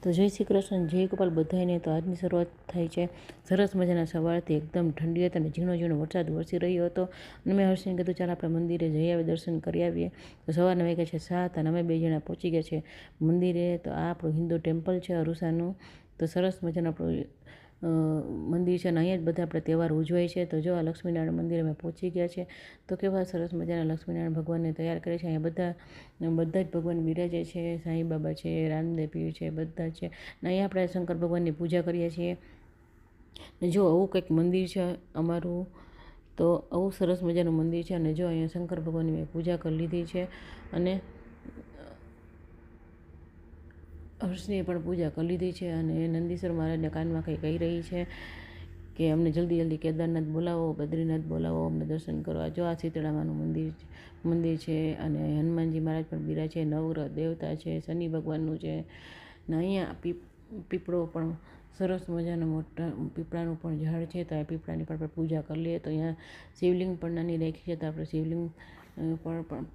તો જય શ્રી કૃષ્ણ, જય ગોપાલ બધાને। તો આજની શરૂઆત થાય છે સરસ મજાના સવારથી। એકદમ ઠંડી હતી અને ઝીણો ઝીણો વરસાદ વરસી રહ્યો હતો અને મેં હર્ષને કીધું ચાલ આપણે મંદિરે જઈ આવીએ, દર્શન કરી આવીએ। તો સવારના વાગ્યા છે 7 અને અમે 2 જણા પહોંચી ગયા છે મંદિરે। તો આ આપણું હિન્દુ ટેમ્પલ છે અરુસાનું। તો સરસ મજાનું આપણું મંદિર છે અને અહીંયા જ બધા આપણે તહેવાર ઉજવાય છે। તો જો આ લક્ષ્મીનારાયણ મંદિરે અમે પહોંચી ગયા છે। તો કેવા સરસ મજાના લક્ષ્મીનારાયણ ભગવાનને તૈયાર કરે છે। અહીંયા બધા જ ભગવાન બિરાજે છે। સાંઈ બાબા છે, રામદેવ પીર છે, બધા છે ને અહીંયા આપણે શંકર ભગવાનની પૂજા કરીએ છીએ। ને જો આવું કંઈક મંદિર છે અમારું, તો આવું સરસ મજાનું મંદિર છે અને જો અહીંયા શંકર ભગવાનની મેં પૂજા કરી લીધી છે અને હર્ષની પણ પૂજા કરી લીધી છે અને નંદીશ્વર મહારાજને કાનમાં કંઈ કહી રહી છે કે અમને જલ્દી કેદારનાથ બોલાવો, બદ્રીનાથ બોલાવો અમને દર્શન કરવા। જો આ શીતળામાનું મંદિર છે અને હનુમાનજી મહારાજ પણ બિરાજે છે, નવગ્રહ દેવતા છે, શનિ ભગવાનનું છે ને અહીંયા પીપળો પણ સરસ મજાનો મોટા પીપળાનું પણ ઝાડ છે। તો આ પીપળાની પણ આપણે પૂજા કરી લઈએ। તો અહીંયા શિવલિંગ પણ નાની રાખી છે, તો આપણે શિવલિંગ પણ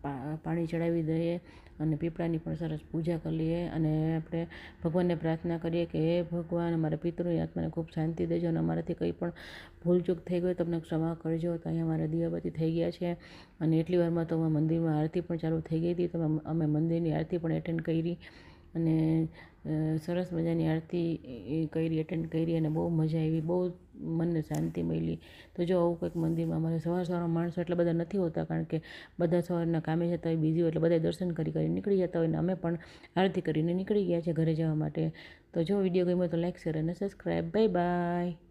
પાણી ચડાવી દઈએ અને પીપળાની પણ સરસ પૂજા કરી લઈએ અને આપણે ભગવાનને પ્રાર્થના કરીએ કે હે ભગવાન, અમારા પિતૃની આત્માને ખૂબ શાંતિ દેજો અને અમારાથી કંઈ પણ ભૂલચૂક થઈ ગઈ તમને ક્ષમા કરજો। તો અહીંયા અમારા દીવાબત્તી થઈ ગયા છે અને એટલી વારમાં તો મંદિરમાં આરતી પણ ચાલુ થઈ ગઈ હતી। તો અમે મંદિરની આરતી પણ એટેન્ડ કરી અને સરસ મજાની આરતી એટેન્ડ કરી અને બહુ મજા આવી, બહુ મનને શાંતિ મળી। તો જો આવું કંઈક મંદિરમાં અમારે સવારમાં માણસો એટલા બધા નથી હોતા, કારણ કે બધા સવારના કામે જતા હોય, બીઝી હોય, એટલે બધા દર્શન કરી નીકળી જતા હોય ને અમે પણ આરતી કરીને નીકળી ગયા છે ઘરે જવા માટે। તો જો વિડીયો ગમ્યો તો લાઈક, શેર અને સબસ્ક્રાઈબ। Bye bye.